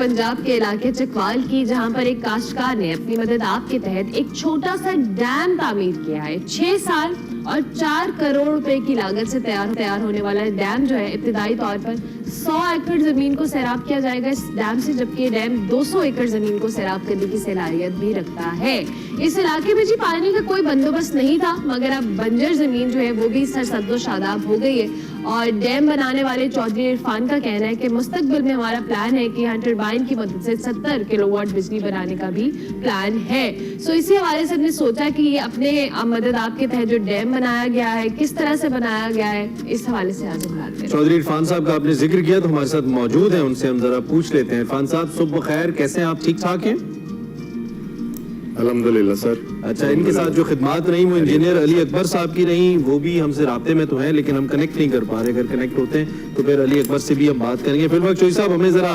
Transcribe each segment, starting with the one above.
पंजाब के इलाके चकवाल की, जहां पर एक काश्तकार ने अपनी मदद आप के तहत एक छोटा सा डैम तामीर किया है। 6 साल और 4 करोड़ रुपए की लागत से तैयार होने वाला डैम जो है इब्तिदाई तौर पर 100 एकड़ जमीन को सैराब किया जाएगा इस डैम से, जबकि ये डैम 200 एकड़ जमीन को सैराब करने की सलाहियत भी रखता है। इस इलाके में जी पानी का कोई बंदोबस्त नहीं था, मगर अब बंजर जमीन जो है वो भी सरसब्ज़ो शादाब हो गई है। और डैम बनाने वाले चौधरी इरफान का कहना है कि मुस्तकबिल में हमारा प्लान है कि यहाँ टरबाइन की मदद से 70 किलोवाट बिजली बनाने का भी प्लान है। सो इसी हवाले से हमने सोचा कि ये अपने मदद आपके तहत जो डैम बनाया गया है किस तरह से बनाया गया है, इस हवाले से आज हम बात करें। चौधरी इरफान साहब का आपने जिक्र किया तो हमारे साथ मौजूद हैं, उनसे हम जरा पूछ लेते हैं। इरफान साहब सुबह खैर, कैसे हैं आप? ठीक ठाक हैं? अल्हम्दुलिल्लाह सर। अच्छा, इनके साथ जो खिदमात रही वो इंजीनियर अली अकबर साहब की रही, वो भी हमसे राब्ते में तो हैं लेकिन हम कनेक्ट नहीं कर पा रहे। अगर कनेक्ट होते हैं तो फिर अली अकबर से भी हम बात करेंगे। फिर वक्त चौधरी साहब, हमें जरा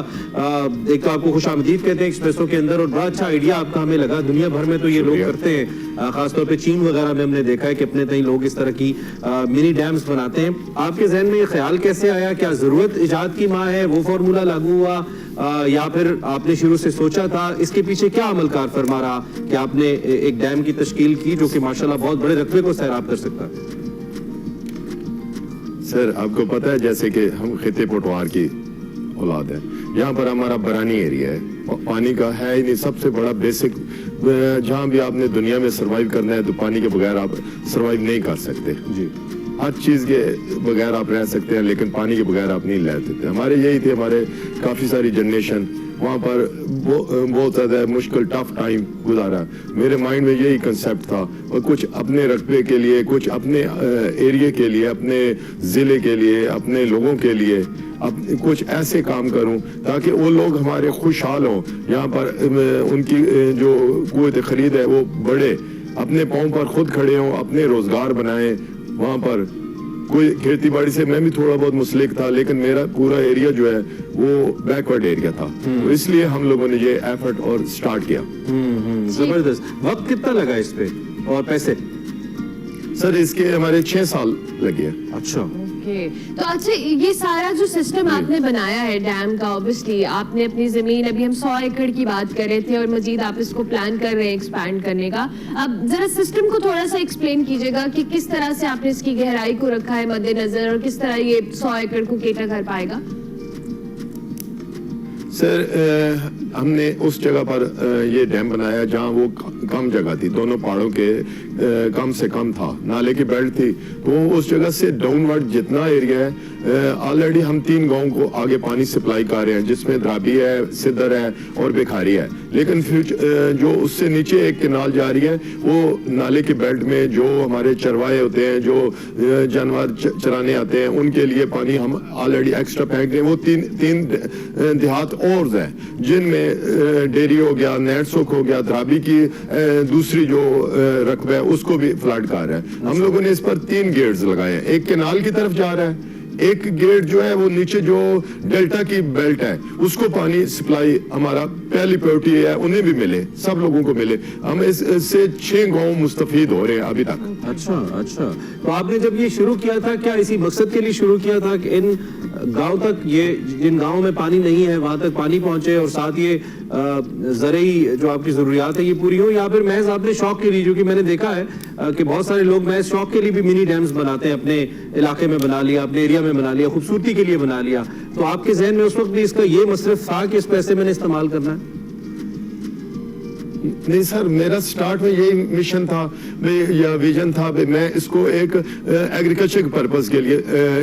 एक तो आपको खुश आमदीद कहते हैं एक्सप्रेसो के अंदर, और बड़ा अच्छा आइडिया आपका हमें लगा। दुनिया भर में तो ये लोग करते हैं, खासतौर पे चीन वगैरह में हमने देखा है कि अपने तई लोग इस तरह की मिनी डैम्स बनाते हैं। आपके जहन में ये ख्याल कैसे आया? क्या जरूरत इजाद की माँ है, वो फॉर्मूला लागू हुआ, या फिर आपने शुरू से सोचा था? इसके पीछे क्या अमल कार फरमा रहा कि आपने एक डैम की तश्कील की जो कि माशाल्लाह बहुत बड़े रकबे को सैराब कर सकता है? सर आपको पता है जैसे कि हम खिते पटवार की औलाद है, यहाँ पर हमारा बरानी एरिया है, पानी का है ही नहीं। सबसे बड़ा बेसिक, जहाँ भी आपने दुनिया में सरवाइव करना है तो पानी के बगैर आप सरवाइव नहीं कर सकते जी। हर चीज के बगैर आप रह सकते हैं लेकिन पानी के बगैर आप नहीं रह सकते। हमारे यही थे, हमारे काफी सारी जनरेशन वहाँ पर बहुत ज्यादा मुश्किल टफ टाइम गुजारा। मेरे माइंड में यही कंसेप्ट था, और कुछ अपने रकबे के लिए, कुछ अपने एरिया के लिए, अपने जिले के लिए, अपने लोगों के लिए कुछ ऐसे काम करूं ताकि वो लोग हमारे खुशहाल हों, यहाँ पर उनकी जो कुव्वत खरीद है वो बढ़े, अपने पाँव पर खुद खड़े हों, अपने रोजगार बनाएं। वहाँ पर कोई खेती बाड़ी से मैं भी थोड़ा बहुत मुस्लिक था लेकिन मेरा पूरा एरिया जो है वो बैकवर्ड एरिया था, तो इसलिए हम लोगों ने ये एफर्ट और स्टार्ट किया। जबरदस्त। वक्त कितना लगा इस पे और पैसे? सर इसके हमारे 6 साल लगे। अच्छा, तो अच्छा, ये सारा जो सिस्टम आपने बनाया है डैम का, ऑब्वियसली आपने अपनी जमीन, अभी हम 100 एकड़ की बात कर रहे थे और मजीद आप इसको प्लान कर रहे हैं एक्सपैंड करने का। अब जरा सिस्टम को थोड़ा सा एक्सप्लेन कीजिएगा कि किस तरह से आपने इसकी गहराई को रखा है मद्देनजर और किस तरह ये 100 एकड़ को केटर कर पाएगा। सर हमने उस जगह पर ये डैम बनाया जहाँ वो कम जगह थी, दोनों पहाड़ों के कम से कम था, नाले की बेल्ट थी, तो उस जगह से डाउनवर्ड जितना एरिया है ऑलरेडी हम 3 गांव को आगे पानी सप्लाई कर रहे हैं, जिसमें द्राबी है, सिद्धर है और बेखारी है। लेकिन फिर जो उससे नीचे एक केनाल जा रही है वो नाले की बेल्ट में जो हमारे चरवाहे होते हैं, जो जानवर चराने आते हैं, उनके लिए पानी हम ऑलरेडी एक्स्ट्रा फेंक रहे हैं। वो तीन देहात और है जिनमें डेयरी हो गया, नेटसोक हो गया, द्राबी की दूसरी जो रकबा है उसको भी फ्लड कर रहा है। हम लोगों ने इस पर 3 गेट्स लगाए हैं, एक केनाल की तरफ जा रहा है, एक गेट जो है वो नीचे जो डेल्टा की बेल्ट है उसको पानी सप्लाई हमारा पहली प्रायोरिटी है उन्हें भी मिले, सब लोगों को मिले। हम इससे 6 गांव मुस्तफीद हो रहे हैं अभी तक। अच्छा, तो आपने जब ये शुरू किया था क्या इसी मकसद के लिए शुरू किया था कि इन गांव तक, ये जिन गांव में पानी नहीं है वहां तक पानी पहुंचे और साथ ये ज़रूरी जो आपकी जरूरियात है ये पूरी हो, या फिर महज आपने शौक के लिए, जो कि मैंने देखा है कि बहुत सारे लोग महज शौक के लिए भी मिनी डैम्स बनाते हैं, अपने इलाके में बना लिया, अपने एरिया में बना लिया, खूबसूरती के लिए बना लिया, तो आपके जहन में उस वक्त भी इसका ये मसरफ था कि इस पैसे मैंने इस्तेमाल करना है? नहीं सर, मेरा स्टार्ट में यही मिशन था या विजन था, मैं इसको एक एग्रीकल्चर के पर्पस के लिए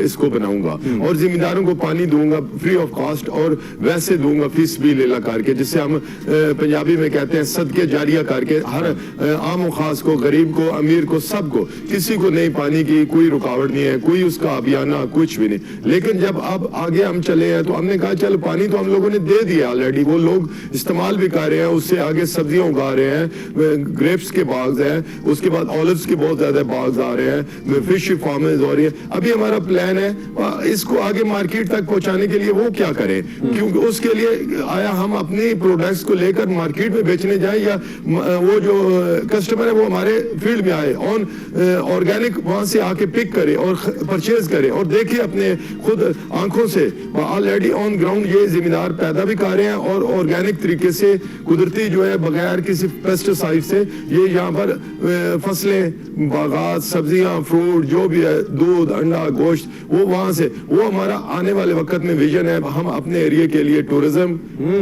इसको बनाऊंगा और जिम्मेदारों को पानी दूंगा फ्री ऑफ कॉस्ट, और वैसे दूंगा फीस भी लेला करके, जिससे हम पंजाबी में कहते हैं सदके जारिया करके, हर आम खास को, गरीब को, अमीर को, सबको, किसी को नहीं पानी की कोई रुकावट नहीं है, कोई उसका अभियाना कुछ भी नहीं। लेकिन जब अब आगे हम चले हैं तो हमने कहा चल पानी तो हम लोगों ने दे दिया ऑलरेडी, वो लोग इस्तेमाल भी कर रहे हैं, उससे आगे सब्जियां उगा रहे हैं, ग्रेप्स के बाग हैं, उसके बाद ऑलिव्स के बहुत ज्यादा बाग आ रहे हैं, फिश फार्मिंग हो रही है। अभी हमारा प्लान है इसको आगे मार्केट तक पहुंचाने के लिए वो क्या करें, क्योंकि उसके लिए आया हम अपनी प्रोडक्ट्स को लेकर मार्केट में बेचने जाए या वो जो कस्टमर है वो हमारे फील्ड में आए ऑन ऑर्गेनिक वहां से आके पिक करे और परचेज करे और देखे अपने खुद आंखों से। ऑलरेडी ऑन ग्राउंड ये जिम्मेदार पैदा भी कर रहे हैं और ऑर्गेनिक तरीके से कुदरती जो है बगैर किसी पेस्टिसाइड से ये यहाँ पर फसलें, बागात, सब्जियां, फ्रूट जो भी है, दूध, अंडा, गोश्त, वो वहां से, वो हमारा आने वाले वक्त में विजन है। हम अपने एरिया के लिए टूरिज्म,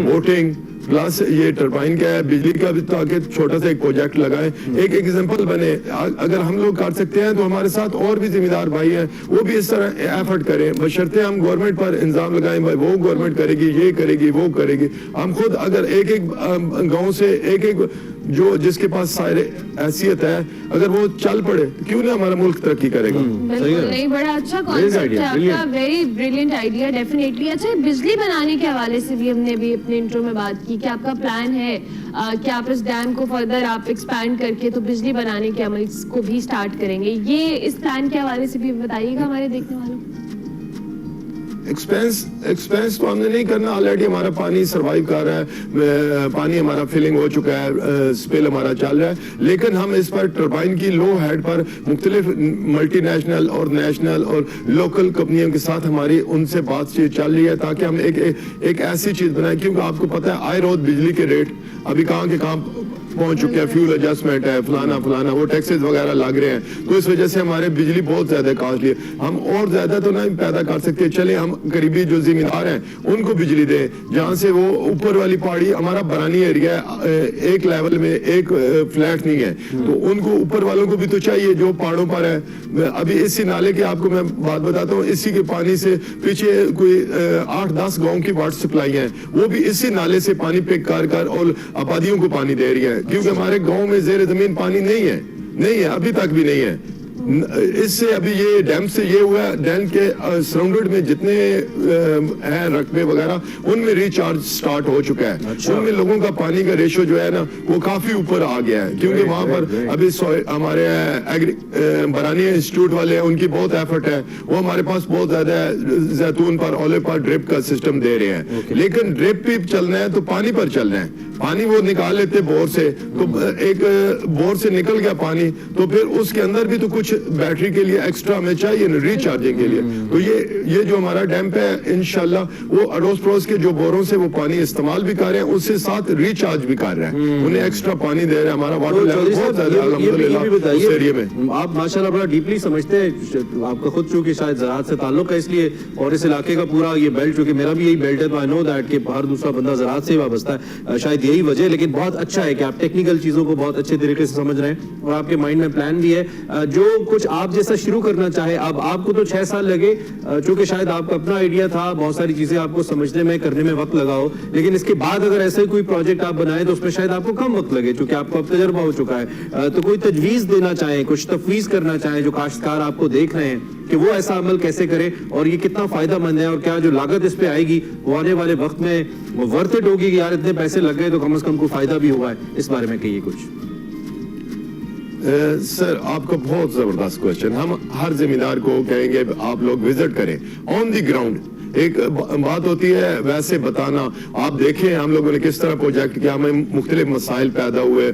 बोटिंग प्लस ये टरबाइन का है, बिजली का भी, ताकि छोटा सा एक प्रोजेक्ट लगाएं, एक एग्जांपल बने। अगर हम लोग कर सकते हैं तो हमारे साथ और भी जिम्मेदार भाई हैं, वो भी इस तरह एफर्ट करें, बशर्ते हम गवर्नमेंट पर इंजाम लगाएं, भाई वो गवर्नमेंट करेगी, ये करेगी, वो करेगी। हम खुद अगर एक एक गांव से एक एक जो जिसके पास सारे हैसियत है अगर वो चल पड़े, क्यों ना हमारा मुल्क तरक्की करेगा। बिल्कुल नहीं, बड़ा अच्छा कॉन्सेप्ट है आपका, वेरी ब्रिलियंट आइडिया डेफिनेटली। अच्छा, बिजली बनाने के हवाले से भी हमने भी अपने इंट्रो में बात की कि आपका प्लान है कि आप इस डैम को फर्दर आप एक्सपैंड करके तो बिजली बनाने के अमल को भी स्टार्ट करेंगे। ये इस प्लान के हवाले से भी बताइएगा हमारे देखने वालों को। एक्सपेंस तो हमने नहीं करना, ऑलरेडी हमारा पानी सर्वाइव कर रहा है, पानी हमारा फिलिंग हो चुका है, स्पिल हमारा चल रहा है, लेकिन हम इस पर टरबाइन की लो हेड पर मुख्तलिफ मल्टीनेशनल और नेशनल और लोकल कंपनियों के साथ हमारी उनसे बातचीत चल रही है ताकि हम एक ऐसी चीज बनाए, क्योंकि आपको पता है आए रोज बिजली के रेट अभी कहाँ के कहाँ पहुंच चुके हैं, फ्यूल एडजस्टमेंट है, फलाना फलाना, वो टैक्सेस वगैरह लग रहे हैं, तो इस वजह से हमारे बिजली बहुत ज्यादा कॉस्टली है। हम और ज्यादा तो नहीं पैदा कर सकते, चले हम करीबी जो जिम्मेदार हैं उनको बिजली दें, जहां से वो ऊपर वाली पहाड़ी, हमारा बरानी एरिया है, एक लेवल में एक फ्लैट नहीं है, तो उनको ऊपर वालों को भी तो चाहिए जो पहाड़ों पर है। अभी इसी नाले की आपको मैं बात बताता हूँ, इसी के पानी से पीछे कोई 8-10 गाँव की वाटर सप्लाई है, वो भी इसी नाले से पानी पिक कर और आबादियों को पानी दे रही है, क्योंकि हमारे गांव में जेर जमीन पानी नहीं है, अभी तक भी नहीं है। इससे अभी ये डैम से ये हुआ, डैम के सराउंडेड में जितने हैं रकबे वगैरह उनमें रिचार्ज स्टार्ट हो चुका है। अच्छा। उनमें लोगों का पानी का रेशो जो है ना वो काफी ऊपर आ गया है, क्योंकि वहां पर अभी हमारे बरानी इंस्टीट्यूट वाले हैं, उनकी बहुत एफर्ट है, वो हमारे पास बहुत ज्यादा जैतून पर, ऑलिव पर ड्रिप का सिस्टम दे रहे हैं। लेकिन ड्रिप भी चलना है तो पानी पर चलना है, पानी वो निकाल लेते बोर से, तो एक बोर से निकल गया पानी तो फिर उसके अंदर भी तो कुछ बैटरी के लिए एक्स्ट्रा हमें चाहिए ना, रिचार्जिंग के लिए। तो ये जो हमारा डैम पे है इंशाल्लाह वो अड़ोस पड़ोस के जो बोरों से वो पानी इस्तेमाल भी कर रहे हैं, उससे साथ रिचार्ज भी कर रहे हैं, उन्हें एक्स्ट्रा पानी दे रहे हैं। हमारा वाटर लेवल बहुत ज्यादा अल्हम्दुलिल्लाह उस एरिया में। आप माशाल्लाह बड़ा डीपली समझते हैं, आपका खुद चूंकि शायद ज़राअत से ताल्लुक है इसलिए, और इस इलाके का पूरा ये बेल्ट, चूंकि मेरा भी यही बेल्ट है तो आई नो दैट कि हर दूसरा बंदा ज़राअत से वाबस्ता है, शायद यही वजह। लेकिन बहुत अच्छा है कि आप टेक्निकल चीजों को बहुत अच्छे तरीके से समझ रहे हैं और आपके माइंड में प्लान भी है। जो कुछ आप जैसा शुरू करना चाहे, अब आपको तो 6 साल लगे, चूंकि शायद आपका अपना आइडिया था, बहुत सारी चीजें आपको समझने में, करने में वक्त लगा हो, लेकिन इसके बाद अगर ऐसा कोई प्रोजेक्ट आप बनाए तो उसमें शायद आपको कम वक्त लगे, क्योंकि आपको अब तजर्बा हो चुका है। तो कोई तजवीज देना चाहे, कुछ तफवीज करना चाहे जो काश्तकार आपको देख रहे हैं कि वो ऐसा अमल कैसे करे और ये कितना फायदा मंद है, और क्या जो लागत इस पे आएगी वो आने वाले वक्त में वो वर्थ इट होगी कि यार इतने पैसे लग गए तो कम से कम कोई फायदा भी हुआ है, इस बारे में कहिए कुछ। सर आपका बहुत जबरदस्त क्वेश्चन। हम हर जिम्मेदार को कहेंगे आप लोग विजिट करें ऑन द ग्राउंड। एक बात होती है वैसे बताना, आप देखें हम लोगों ने किस तरह प्रोजेक्ट किया, हमें मुख्तलिफ मसाइल पैदा हुए,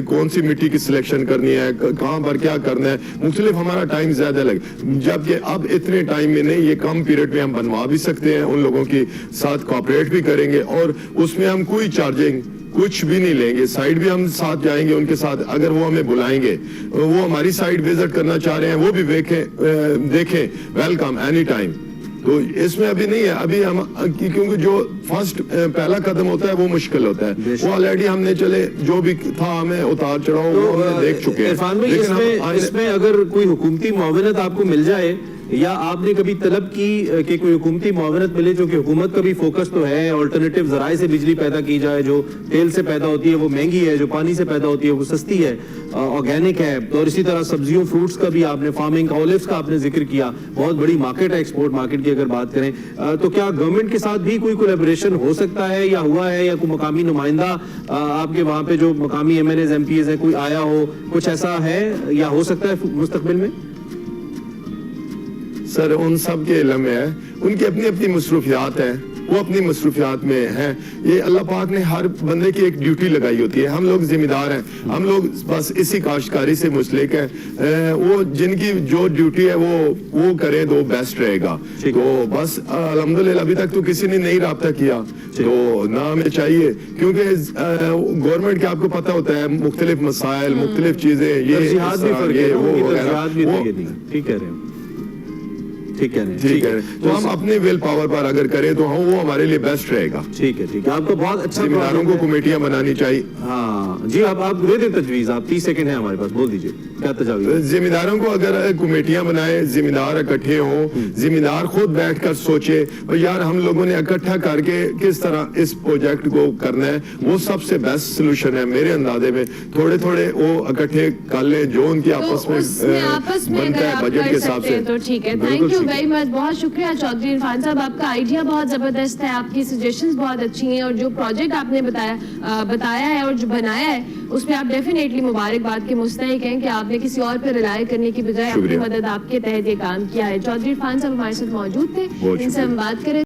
कौन सी मिट्टी की सिलेक्शन करनी है, कहाँ पर क्या करना है, मुख्तलिफ हमारा टाइम ज्यादा लगे, जबकि अब इतने टाइम में नहीं, ये कम पीरियड में हम बनवा भी सकते हैं, उन लोगों के साथ कोऑपरेट भी करेंगे और उसमें हम कोई चार्जिंग कुछ भी नहीं लेंगे, साइड भी हम साथ जाएंगे उनके साथ, अगर वो हमें बुलाएंगे, वो हमारी साइड विजिट करना चाह रहे हैं वो भी देखें, वेलकम एनी टाइम। तो इसमें अभी नहीं है, अभी हम क्योंकि जो फर्स्ट पहला कदम होता है वो मुश्किल होता है, वो ऑलरेडी हमने चले जो भी था हमें उतार चढ़ाव वो हमने देख चुके हैं। इरफान भाई, इसमें अगर कोई हुकूमती मुआवनत आपको मिल जाए या आपने कभी तलब की कि कोई हुकूमती मुआवनत मिले, जो कि हुकूमत का भी फोकस तो है, ऑल्टरनेटिव जराए से बिजली पैदा की जाए, जो तेल से पैदा होती है वो महंगी है, जो पानी से पैदा होती है वो सस्ती है, ऑर्गेनिक है, और इसी तरह सब्जियों फ्रूट्स का भी आपने, फार्मिंग ऑलिव्स का आपने जिक्र किया, बहुत बड़ी मार्केट है एक्सपोर्ट मार्केट की अगर बात करें, तो क्या गवर्नमेंट के साथ भी कोई कोलैबोरेशन हो सकता है या हुआ है, या कोई मकामी नुमाइंदा आपके वहां पे जो मकामी एमएनएज एमपीएस है कोई आया हो, कुछ ऐसा है या हो सकता है मुस्तकबिल में? सर उन सब के इल्म में है, उनकी अपनी अपनी मसरूफियात है, वो अपनी मसरूफियात में हैं। ये अल्लाह पाक ने हर बंदे की एक ड्यूटी लगाई होती है। हम लोग जिम्मेदार हैं, हम लोग बस इसी काश्तकारी से मुस्लिक हैं। वो जिनकी जो ड्यूटी है वो करें तो बेस्ट रहेगा। तो बस अल्हम्दुलिल्लाह अभी तक तो किसी ने नहीं राब्ता किया, तो ना हमें चाहिए, क्योंकि गवर्नमेंट के आपको पता होता है मुख्तलिफ मसाइल, मुख्तलिफ चीजें, ये तरजीहात भी फर्क है, वो उनकी वगैरह, तरजीहात भी वो- नहीं। ठीक कह रहे हो, ठीक कह रहे हैं, ठीक है। तो हम अपने विल पावर पर अगर करें तो वो हमारे लिए बेस्ट रहेगा। ठीक है, ठीक है, आपको बहुत अच्छा जिम्मेदारों को कमेटियां बनानी चाहिए। हाँ जी, आप दे दें तजवीज, आप 30 सेकंड है हमारे पास, बोल दीजिए क्या तजावीज। जिम्मेदारों को अगर कमेटियां बनाए, जिम्मेदार इकट्ठे हों, जिम्मेदार खुद बैठकर सोचे और यार हम लोगों ने इकट्ठा करके किस तरह इस प्रोजेक्ट को करना है, वो सबसे बेस्ट सोल्यूशन है मेरे अंदाजे में। थोड़े थोड़े वो इकट्ठे कर लें जो उनकी आपस तो उसमें आपस में बनता अगर है आप बजट कर के हिसाब सकते से। हैं तो ठीक है। थैंक यू वेरी मच, बहुत शुक्रिया चौधरी इरफान साहब, आपका आइडिया बहुत जबरदस्त है, आपकी सजेशंस बहुत अच्छी हैं, और जो प्रोजेक्ट आपने बताया है और जो बनाया है उसमें आप डेफिनेटली मुबारकबाद के मुस्तहिक हैं कि आपने किसी और पर रिलाय करने की बजाय अपनी शुक्रिया। मदद आपके तहत ये काम किया है। चौधरी इरफान साहब हमारे साथ मौजूद थे, बहुत इनसे हम बात करें।